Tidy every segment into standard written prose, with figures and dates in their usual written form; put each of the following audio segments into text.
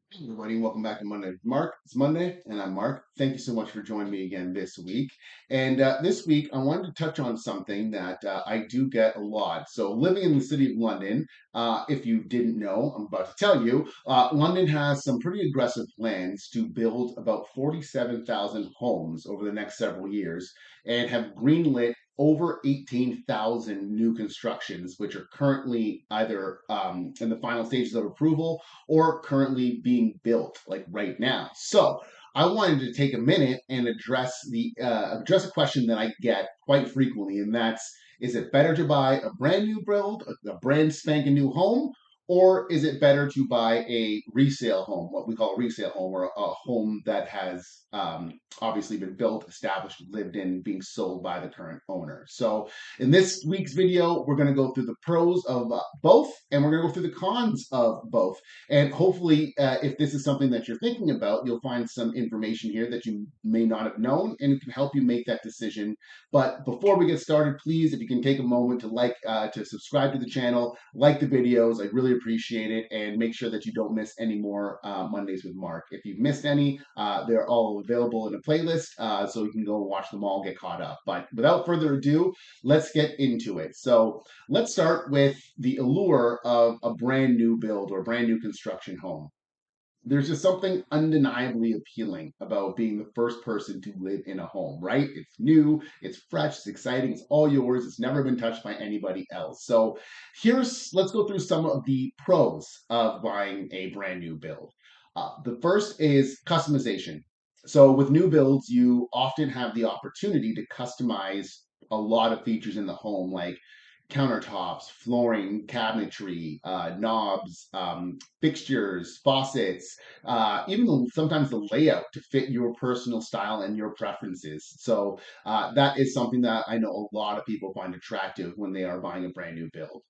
Hey everybody, welcome back to Monday with Mark. It's Monday, and I'm Mark. Thank you so much for joining me again this week. And this week, I wanted to touch on something that I do get a lot. So, living in the city of London, if you didn't know, I'm about to tell you, London has some pretty aggressive plans to build about 47,000 homes over the next several years and have greenlit over 18,000 new constructions, which are currently either in the final stages of approval or currently being built like right now. So I wanted to take a minute and address a question that I get quite frequently, and that's: is it better to buy a brand new build, a brand spanking new home, or is it better to buy a resale home, what we call a resale home, or a home that has obviously been built, established, lived in, being sold by the current owner? So in this week's video, we're going to go through the pros of both, and we're going to go through the cons of both. And hopefully, if this is something that you're thinking about, you'll find some information here that you may not have known, and it can help you make that decision. But before we get started, please, if you can take a moment to to subscribe to the channel, like the videos, I really appreciate it, and make sure that you don't miss any more Mondays with Mark. If you've missed any, they're all available in a playlist, so you can go watch them all, get caught up. But without further ado, let's get into it. So let's start with the allure of a brand new build or brand new construction home. There's just something undeniably appealing about being the first person to live in a home, right? It's new, it's fresh, it's exciting, it's all yours, it's never been touched by anybody else. So let's go through some of the pros of buying a brand new build. The first is customization. So with new builds, you often have the opportunity to customize a lot of features in the home, like countertops, flooring, cabinetry, knobs, fixtures, faucets, sometimes the layout to fit your personal style and your preferences. So that is something that I know a lot of people find attractive when they are buying a brand new build.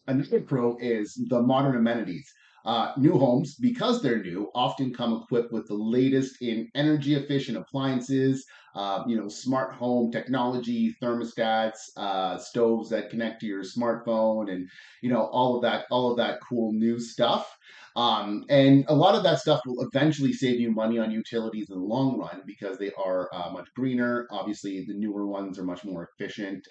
Another pro is the modern amenities. New homes, because they're new, often come equipped with the latest in energy efficient appliances, smart home technology, thermostats, stoves that connect to your smartphone, and all of that cool new stuff. And a lot of that stuff will eventually save you money on utilities in the long run because they are much greener. Obviously, the newer ones are much more efficient.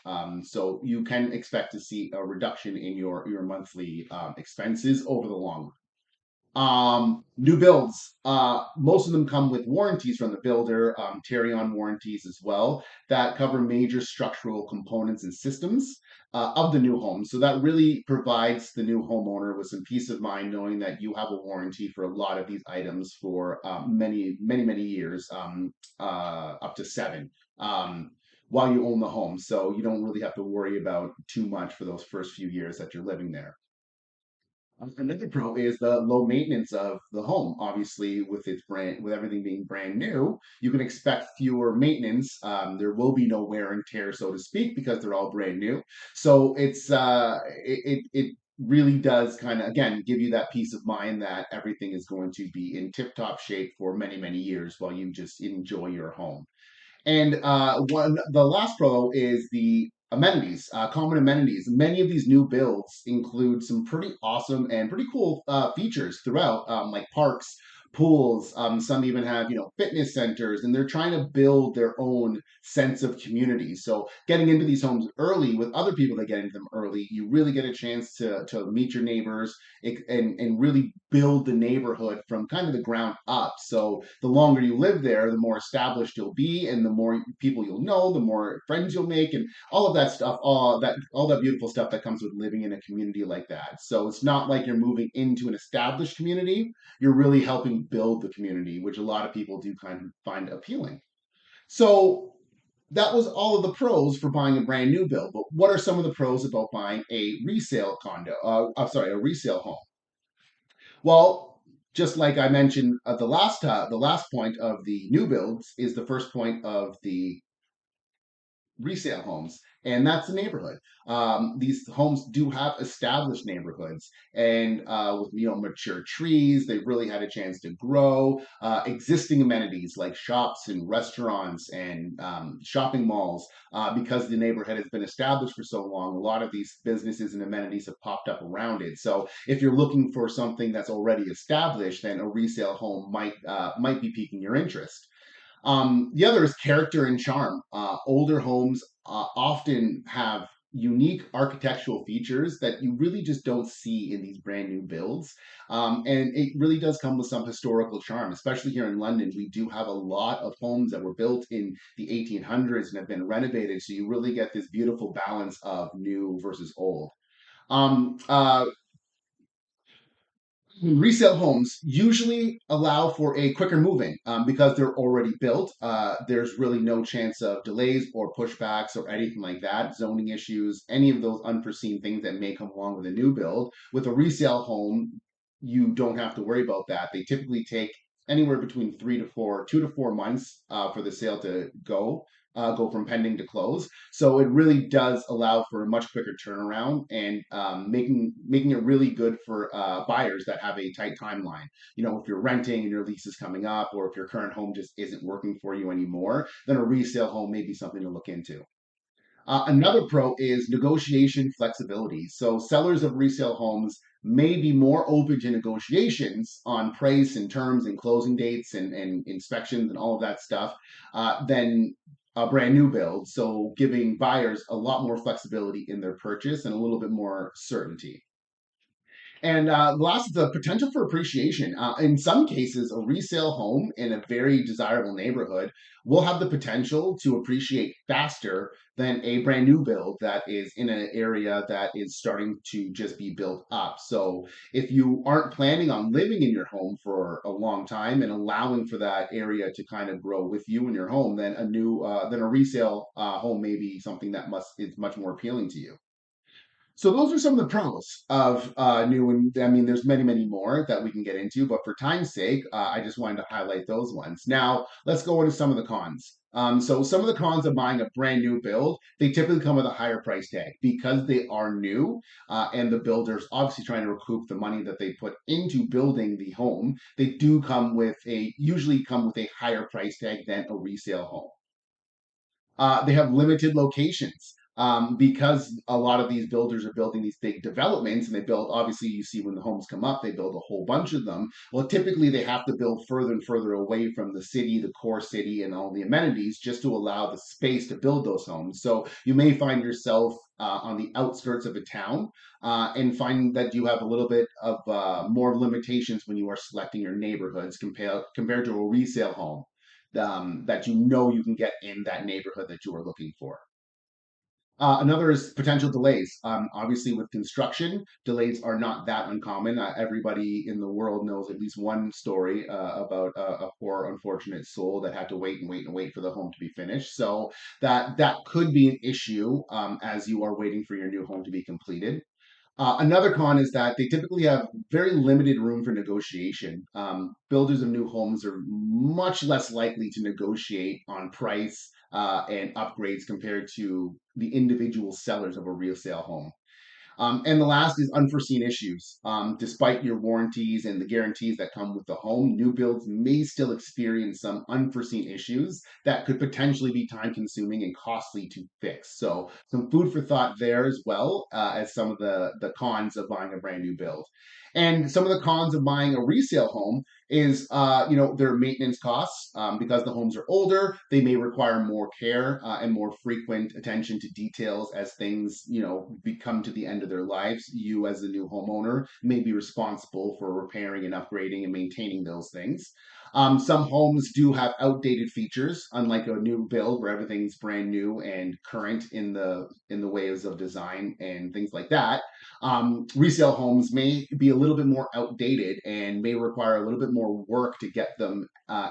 So you can expect to see a reduction in your monthly expenses over the long run. New builds, most of them come with warranties from the builder, carry-on warranties as well, that cover major structural components and systems of the new home. So that really provides the new homeowner with some peace of mind knowing that you have a warranty for a lot of these items for many years, up to 7. While you own the home. So you don't really have to worry about too much for those first few years that you're living there. Another pro is the low maintenance of the home. Obviously, with everything being brand new, you can expect fewer maintenance. There will be no wear and tear, so to speak, because they're all brand new. So it really does kind of again give you that peace of mind that everything is going to be in tip-top shape for many years while you just enjoy your home. And the last pro is the amenities, common amenities. Many of these new builds include some pretty awesome and pretty cool features throughout, like parks, pools. Some even have fitness centers, and they're trying to build their own sense of community. So getting into these homes early with other people that get into them early, you really get a chance to meet your neighbors and really build the neighborhood from kind of the ground up. So the longer you live there, the more established you'll be, and the more people you'll know, the more friends you'll make, and all of that stuff, all that beautiful stuff that comes with living in a community like that. So it's not like you're moving into an established community; you're really helping build the community, which a lot of people do kind of find appealing. So that was all of the pros for buying a brand new build. But what are some of the pros about buying a resale condo? I'm sorry, a resale home. Well, just like I mentioned at the last point of the new builds is the first point of the resale homes, and that's the neighborhood. These homes do have established neighborhoods, and with mature trees, they've really had a chance to grow. Existing amenities like shops and restaurants and shopping malls, because the neighborhood has been established for so long. A lot of these businesses and amenities have popped up around it. So if you're looking for something that's already established, then a resale home might be piquing your interest. The other is character and charm. Older homes often have unique architectural features that you really just don't see in these brand new builds. And it really does come with some historical charm, especially here in London. We do have a lot of homes that were built in the 1800s and have been renovated. So you really get this beautiful balance of new versus old. Um, uh, Resale homes usually allow for a quicker moving because they're already built. There's really no chance of delays or pushbacks or anything like that, zoning issues, any of those unforeseen things that may come along with a new build. With a resale home, you don't have to worry about that. They typically take anywhere between 2 to 4 months for the sale to go from pending to close. So it really does allow for a much quicker turnaround and making it really good for buyers that have a tight timeline. If you're renting and your lease is coming up, or if your current home just isn't working for you anymore, then a resale home may be something to look into. Another pro is negotiation flexibility. So sellers of resale homes may be more open to negotiations on price and terms and closing dates and inspections and all of that stuff than a brand new build. So giving buyers a lot more flexibility in their purchase and a little bit more certainty. And the last is the potential for appreciation. In some cases, a resale home in a very desirable neighborhood will have the potential to appreciate faster than a brand new build that is in an area that is starting to just be built up. So, if you aren't planning on living in your home for a long time and allowing for that area to kind of grow with you in your home, then a resale home may be something that must is much more appealing to you. So those are some of the pros of new, and I mean, there's many, many more that we can get into, but for time's sake, I just wanted to highlight those ones. Now, let's go into some of the cons. So some of the cons of buying a brand new build, they typically come with a higher price tag because they are new, and the builder's obviously trying to recoup the money that they put into building the home. They do usually come with a higher price tag than a resale home. They have limited locations because a lot of these builders are building these big developments, and they build. Obviously, you see when the homes come up, they build a whole bunch of them. Well, typically they have to build further and further away from the city, the core city, and all the amenities just to allow the space to build those homes. So you may find yourself on the outskirts of a town and find that you have a little bit of more limitations when you are selecting your neighborhoods compared to a resale home that you can get in that neighborhood that you are looking for. Another is potential delays. Obviously, with construction, delays are not that uncommon. Everybody in the world knows at least one story about a poor, unfortunate soul that had to wait and wait and wait for the home to be finished. So that could be an issue as you are waiting for your new home to be completed. Another con is that they typically have very limited room for negotiation. Builders of new homes are much less likely to negotiate on price and upgrades compared to the individual sellers of a resale home. And the last is unforeseen issues. Despite your warranties and the guarantees that come with the home, new builds may still experience some unforeseen issues that could potentially be time consuming and costly to fix. So, some food for thought there as well as some of the cons of buying a brand new build. And some of the cons of buying a resale home is, their maintenance costs. Because the homes are older, they may require more care and more frequent attention to details as things, become to the end of their lives. You, as the new homeowner, may be responsible for repairing and upgrading and maintaining those things. Some homes do have outdated features, unlike a new build where everything's brand new and current in the ways of design and things like that. Resale homes may be a little bit more outdated and may require a little bit more work to get them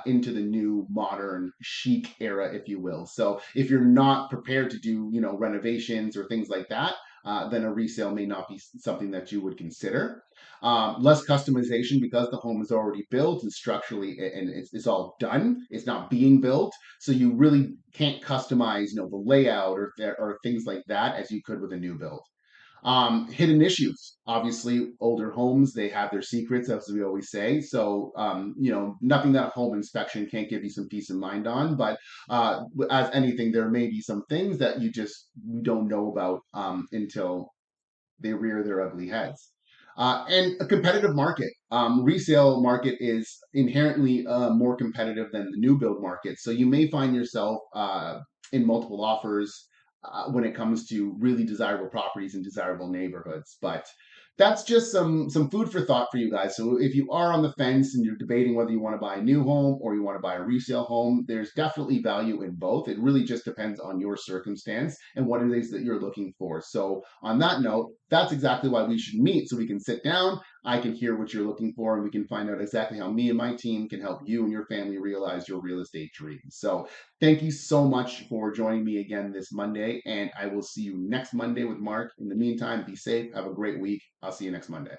into the new modern chic era, if you will. So if you're not prepared to do, renovations or things like that, then a resale may not be something that you would consider. Less customization because the home is already built and structurally and it's all done. It's not being built, so you really can't customize, the layout or things like that as you could with a new build. Hidden issues. Obviously, older homes, they have their secrets, as we always say. So, nothing that a home inspection can't give you some peace of mind on. But as anything, there may be some things that you don't know about until they rear their ugly heads. And a competitive market. Resale market is inherently more competitive than the new build market. So you may find yourself in multiple offers when it comes to really desirable properties in desirable neighborhoods. But that's just some food for thought for you guys. So if you are on the fence and you're debating whether you want to buy a new home or you want to buy a resale home, there's definitely value in both. It really just depends on your circumstance and what it is that you're looking for. So on that note, that's exactly why we should meet, so we can sit down, I can hear what you're looking for, and we can find out exactly how me and my team can help you and your family realize your real estate dreams. So thank you so much for joining me again this Monday, and I will see you next Monday with Mark. In the meantime, be safe, have a great week. I'll see you next Monday.